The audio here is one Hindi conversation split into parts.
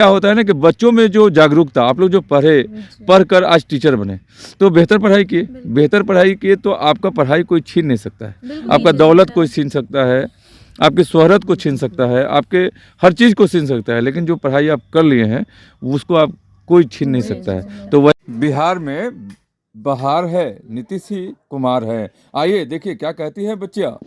क्या होता है ना कि बच्चों में जो जागरूकता, आप लोग जो पढ़ कर आज टीचर बने तो बेहतर पढ़ाई किए तो आपका पढ़ाई कोई छीन नहीं सकता है, आपका दौलत कोई छीन सकता है, आपकी शोहरत को छीन सकता है, आपके हर चीज़ को छीन सकता है, लेकिन जो पढ़ाई आप कर लिए हैं उसको आप कोई छीन नहीं सकता है। तो वह बिहार में बहार है, नीतीश कुमार है। आइए देखिए क्या कहती है बच्चियाँ।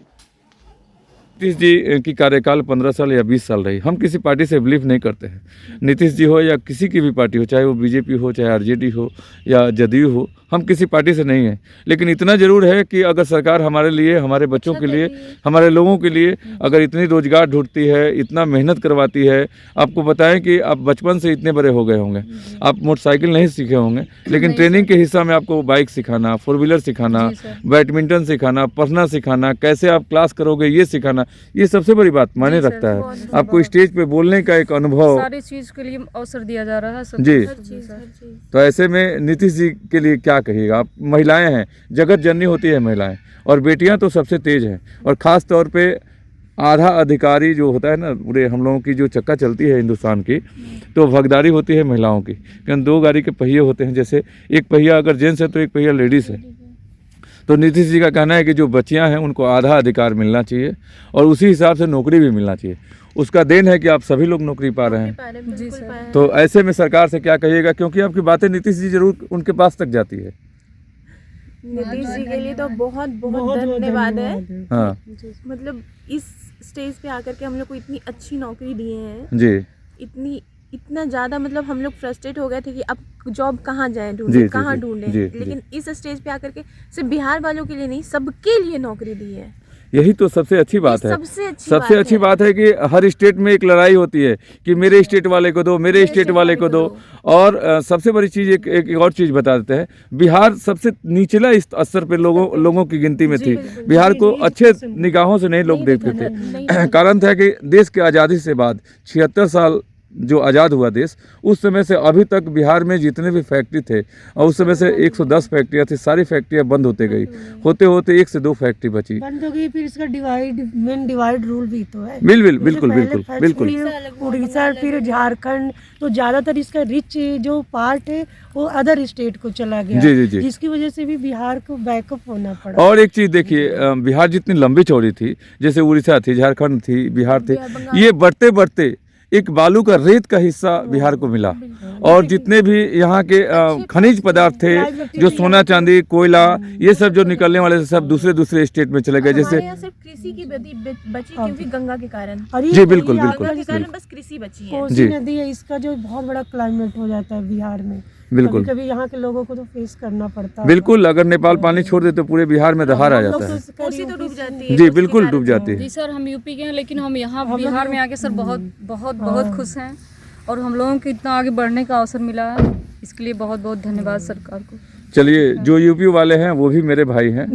नीतीश जी की कार्यकाल 15 साल या 20 साल रही। हम किसी पार्टी से बिलीव नहीं करते हैं, नीतीश जी हो या किसी की भी पार्टी हो, चाहे वो बीजेपी हो, चाहे आरजेडी हो या जदयू हो, हम किसी पार्टी से नहीं हैं। लेकिन इतना ज़रूर है कि अगर सरकार हमारे लिए, हमारे बच्चों के लिए, हमारे लोगों के लिए अगर इतनी रोजगार ढूंढती है, इतना मेहनत करवाती है। आपको बताएं कि आप बचपन से इतने बड़े हो गए होंगे, आप मोटरसाइकिल नहीं सीखे होंगे, लेकिन ट्रेनिंग के हिस्सा में आपको बाइक सिखाना, 4 व्हीलर सिखाना, बैडमिंटन सिखाना, पढ़ना सिखाना, कैसे आप क्लास करोगे ये सिखाना, ये सबसे बड़ी बात मायने रखता है। आपको स्टेज पे बोलने का एक अनुभव, सारी चीज के लिए अवसर दिया जा रहा है जी। तो ऐसे में नीतीश जी के लिए क्या कहिएगा आप? महिलाएं हैं, जगत जननी होती है महिलाएं, और बेटियां तो सबसे तेज हैं। और ख़ास तौर पे आधा अधिकारी जो होता है ना, पूरे हम लोगों की जो चक्का चलती है हिंदुस्तान की, तो भागीदारी होती है महिलाओं की। क्योंकि 2 गाड़ी के पहिए होते हैं, जैसे एक पहिया अगर जेंट्स है तो एक पहिया लेडीज़ है। तो नीतीश जी का कहना है कि जो बच्चियां हैं उनको आधा अधिकार मिलना चाहिए और उसी हिसाब से नौकरी भी मिलना चाहिए। उसका देन है कि आप सभी लोग नौकरी पा रहे हैं। जी सर। तो ऐसे में सरकार से क्या कहिएगा, क्योंकि आपकी बातें नीतीश जी जरूर उनके पास तक जाती है। नीतीश जी के लिए तो बहुत बहुत धन्यवाद है। हाँ मतलब इस स्टेज पे आकर के हम लोग को इतनी अच्छी नौकरी दिए हैं जी, इतना ज़्यादा, मतलब हम लोग फ्रस्ट्रेट हो गए थे कि अब जॉब कहाँ जाए ढूंढे, कहाँ ढूंढे, लेकिन इस स्टेज पे आकर के सिर्फ बिहार वालों के लिए नहीं, सबके लिए नौकरी दी है। यही तो सबसे अच्छी बात है। सबसे अच्छी बात है कि हर स्टेट में एक लड़ाई होती है कि मेरे स्टेट वाले को दो, मेरे स्टेट वाले को दो। और सबसे बड़ी चीज़ एक और चीज़ बता देते हैं, बिहार सबसे निचला इस स्तर पे लोगों की गिनती में थी। बिहार को अच्छे निगाहों से नहीं लोग देखते थे। कारण था कि देश की आज़ादी से बाद 76 साल जो आज़ाद हुआ देश, उस समय से अभी तक बिहार में जितने भी फैक्ट्री थे, और उस समय से 110 फैक्ट्रियाँ थी, सारी फैक्ट्रियाँ बंद होते गई, होते होते 1 से 2 फैक्ट्री बची, बंद हो गई। फिर इसका डिवाइड रूल भी तो है। बिल्कुल। उड़ीसा फिर झारखंड, तो ज़्यादातर इसका रिच जो पार्ट है वो अदर स्टेट को चला गया। जी। जिसकी वजह से भी बिहार को बैकअप होना पड़ा। और एक चीज़ देखिए, बिहार जितनी लंबी चौड़ी थी, जैसे उड़ीसा थी, झारखंड थी, बिहार थे, ये बढ़ते बढ़ते एक बालू का रेत का हिस्सा बिहार को मिला। और जितने भी यहाँ के खनिज पदार्थ थे, जो सोना चांदी कोयला, ये सब जो निकलने वाले थे, सब दूसरे स्टेट में चले गए। जैसे सिर्फ कृषि की बची, क्योंकि गंगा के कारण। जी बिल्कुल। बस कृषि बची है। कोसी नदी है, इसका जो बहुत बड़ा क्लाइमेट हो जाता है बिहार में। बिल्कुल। कभी यहाँ के लोगों को तो फेस करना पड़ता है। बिल्कुल, अगर नेपाल पानी छोड़ दे तो पूरे बिहार में दहाड़ आ जाता है। कोसी तो डूब जाती है। जी बिल्कुल डूब जाती है। जी सर, हम यूपी के हैं, लेकिन हम यहाँ बिहार में आके सर बहुत खुश हैं, और हम लोगों को इतना आगे बढ़ने का अवसर मिला है, इसके लिए बहुत बहुत धन्यवाद सरकार को। चलिए, जो यूपी वाले हैं वो भी मेरे भाई हैं,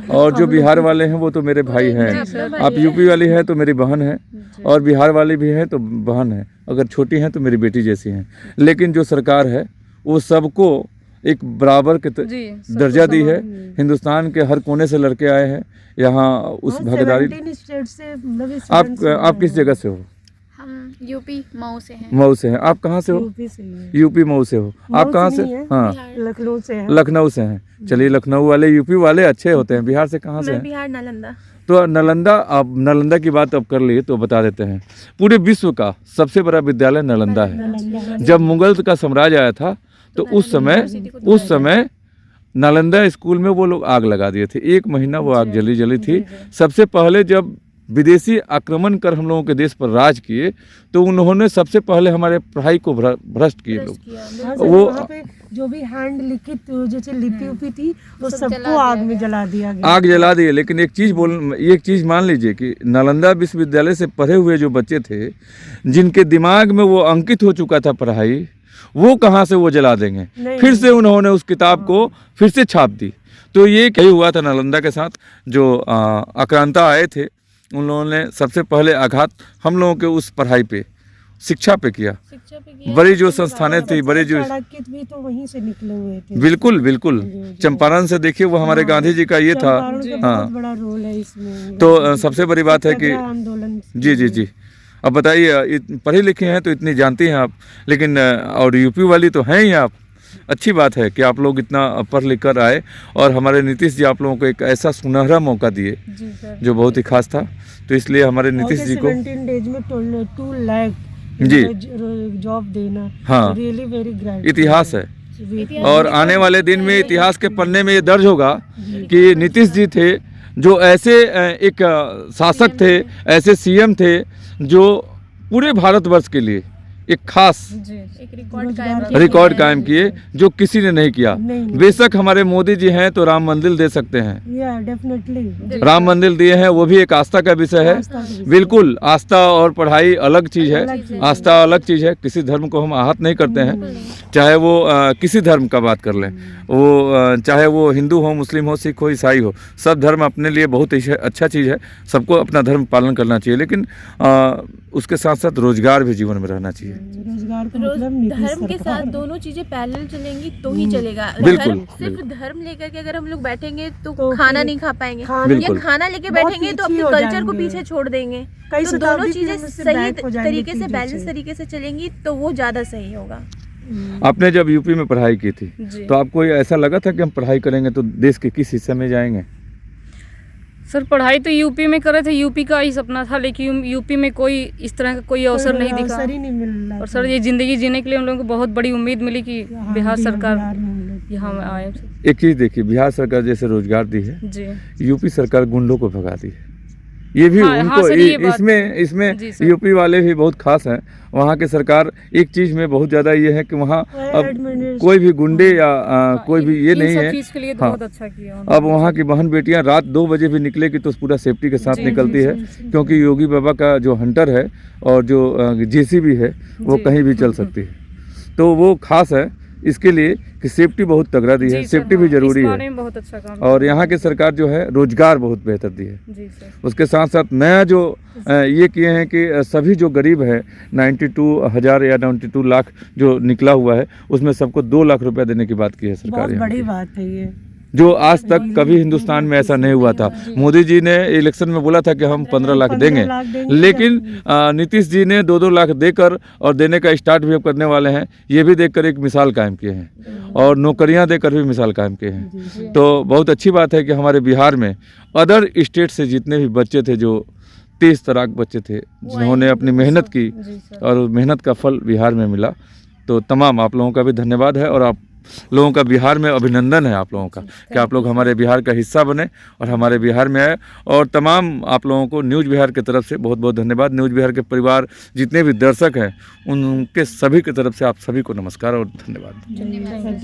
और जो बिहार वाले हैं वो तो मेरे भाई हैं। आप यूपी वाली हैं तो मेरी बहन है, और बिहार वाली भी हैं तो बहन है, अगर छोटी हैं तो मेरी बेटी जैसी हैं। लेकिन जो सरकार है वो सबको एक बराबर के दर्जा दी है। हिंदुस्तान के हर कोने से लड़के आए हैं यहाँ उस भागीदारी। आप किस जगह से हो? हम यूपी मऊ से हैं। मऊ से हैं। आप कहाँ से हो? यूपी मऊ से हो। आप कहाँ से? हाँ, लखनऊ से हैं। चलिए, लखनऊ वाले यूपी वाले अच्छे होते हैं। बिहार से कहाँ से हैं? बिहार नालंदा। तो नालंदा की बात अब कर ली तो बता देते हैं, पूरे विश्व का सबसे बड़ा विद्यालय नालंदा है। जब मुगल का साम्राज्य आया था तो उस समय नालंदा स्कूल में वो लोग आग लगा दिए थे। 1 महीना वो आग जली थी। सबसे पहले जब विदेशी आक्रमण कर हम लोगों के देश पर राज किए तो उन्होंने सबसे पहले हमारे पढ़ाई को भ्रष्ट किए लोग। वो जो भी हैंड लिखित जैसे लिपि उपी थी वो सबको आग में जला दिया गया। आग जला दिए। लेकिन एक चीज़ मान लीजिए कि नालंदा विश्वविद्यालय से पढ़े हुए जो बच्चे थे, जिनके दिमाग में वो अंकित हो चुका था पढ़ाई, वो कहाँ से वो जला देंगे? फिर से उन्होंने उस किताब को फिर से छाप दी। तो ये क्या हुआ था नालंदा के साथ, जो आक्रांता आए थे उन लोगों ने सबसे पहले आघात हम लोगों के उस पढ़ाई पे, शिक्षा पे किया। बड़ी जो संस्थानें थी, बड़े जो भी तो वहीं से निकले हुए थे। बिल्कुल। चंपारण से देखिए, वो हमारे गांधी जी का ये था। हाँ, बड़ा रोल है इसमें। तो सबसे बड़ी बात है कि आंदोलन। जी। अब बताइए, पढ़े लिखे हैं तो इतनी जानती हैं आप, लेकिन और यूपी वाली तो हैं ही आप। अच्छी बात है कि आप लोग इतना पढ़ लिख कर आए और हमारे नीतीश जी आप लोगों को एक ऐसा सुनहरा मौका दिए जी सर। जो बहुत ही खास था। तो इसलिए हमारे नीतीश जी को 17 डेज में 2 लाख जी जॉब देना, हाँ, रियली वेरी ग्रेट इतिहास है। और आने वाले दिन में इतिहास के पन्ने में ये दर्ज होगा कि नीतीश जी थे जो ऐसे एक शासक थे, ऐसे सीएम थे जो पूरे भारतवर्ष के लिए एक खास जी एक रिकॉर्ड रिकॉर्ड कायम किए जो किसी ने नहीं किया। नहीं। बेशक हमारे मोदी जी हैं तो राम मंदिर दे सकते हैं, या डेफिनेटली राम मंदिर दिए हैं, वो भी एक आस्था का विषय है। बिल्कुल, आस्था और पढ़ाई अलग चीज़ है, आस्था अलग चीज़ है। किसी धर्म को हम आहत नहीं करते हैं, चाहे वो किसी धर्म का बात कर लें, वो चाहे वो हिंदू हो, मुस्लिम हो, सिख हो, ईसाई हो, सब धर्म अपने लिए बहुत ही अच्छा चीज़ है। सबको अपना धर्म पालन करना चाहिए, लेकिन उसके साथ साथ रोजगार भी जीवन में रहना चाहिए। रोजगार का मतलब नीतीश धर्म के सरकार। साथ दोनों चीजें पैरेलल चलेंगी तो ही चलेगा। बिल्कुल, धर्म सिर्फ धर्म लेकर के अगर हम लोग बैठेंगे तो तो खाना फिर नहीं खा पाएंगे, खाना- या बिल्कुल। खाना लेके बहुत बैठेंगे तो पीछे अपने हो कल्चर को जाएंगे। पीछे छोड़ देंगे। कई तो शताब्दी दोनों फिर चीजें उससे सही back हो जाएंगे तरीके से, चीज़ें बैलेंस से। तरीके से चलेंगी तो वो ज्यादा सही होगा। आपने जब यूपी में पढ़ाई की थी जी। तो आपको ये ऐसा लगा था कि हम पढ़ाई करेंगे तो देश के किस हिस्से में जाएंगे? सर पढ़ाई तो यूपी में करे थे, यूपी का ही सपना था, लेकिन यूपी में कोई इस तरह का कोई अवसर नहीं दिखा। अवसर ही नहीं मिल रहा और था। सर ये ज़िंदगी जीने के लिए हम लोगों को बहुत बड़ी उम्मीद मिली कि हाँ, बिहार सरकार बिहार में हम लोग- यहाँ आए। एक चीज़ देखिए, बिहार सरकार जैसे रोजगार दी है, जी यूपी सरकार गुंडों को भगा दी है। ये भी हाँ, उनको हाँ सर, ये बात- इसमें जी सर। यूपी वाले भी बहुत खास हैं। वहाँ की सरकार एक चीज़ में बहुत ज़्यादा ये है कि वहाँ अब Administration- कोई भी गुंडे या कोई भी ये इन नहीं सब है। चीज़ के लिए तो हाँ। बहुत अच्छा किया उन्होंने। अब वहाँ की बहन बेटियां रात 2 बजे भी निकलेगी तो पूरा सेफ्टी के साथ जी, निकलती जी, है, क्योंकि योगी बाबा का जो हंटर है और जो जेसीबी है वो जी। कहीं भी चल सकती है। तो वो खास है इसके लिए कि सेफ्टी बहुत तगड़ा दी है, जी सर, सेफ्टी भी हाँ, जरूरी इस बारे है। में बहुत अच्छा काम और यहाँ की सरकार जो है रोजगार बहुत बेहतर दी है। जी सर। उसके साथ साथ नया जो ये किए हैं कि सभी जो गरीब है 92,000 या 92 लाख जो निकला हुआ है उसमें सबको 2 लाख रुपया देने की बात की है सरकार बहुत यहाँ बड़ी की। बात है ये। जो आज तक कभी हिंदुस्तान में ऐसा नहीं हुआ था। मोदी जी ने इलेक्शन में बोला था कि हम 15 लाख 15 देंगे, लाख देंगे, लेकिन नीतीश जी ने 2-2 लाख देकर और देने का स्टार्ट भी अब करने वाले हैं। ये भी देखकर एक मिसाल कायम किए हैं और नौकरियां देकर भी मिसाल कायम किए हैं। तो बहुत अच्छी बात है कि हमारे बिहार में अदर स्टेट से जितने भी बच्चे थे, जो 30 तराक बच्चे थे जिन्होंने अपनी मेहनत की जी सर। और मेहनत का फल बिहार में मिला, तो तमाम आप लोगों का भी धन्यवाद है और आप लोगों का बिहार में अभिनंदन है आप लोगों का कि आप लोग हमारे बिहार का हिस्सा बने और हमारे बिहार में आए। और तमाम आप लोगों को न्यूज़ बिहार की तरफ से बहुत बहुत धन्यवाद। न्यूज़ बिहार के परिवार जितने भी दर्शक हैं उनके सभी की तरफ से आप सभी को नमस्कार और धन्यवाद।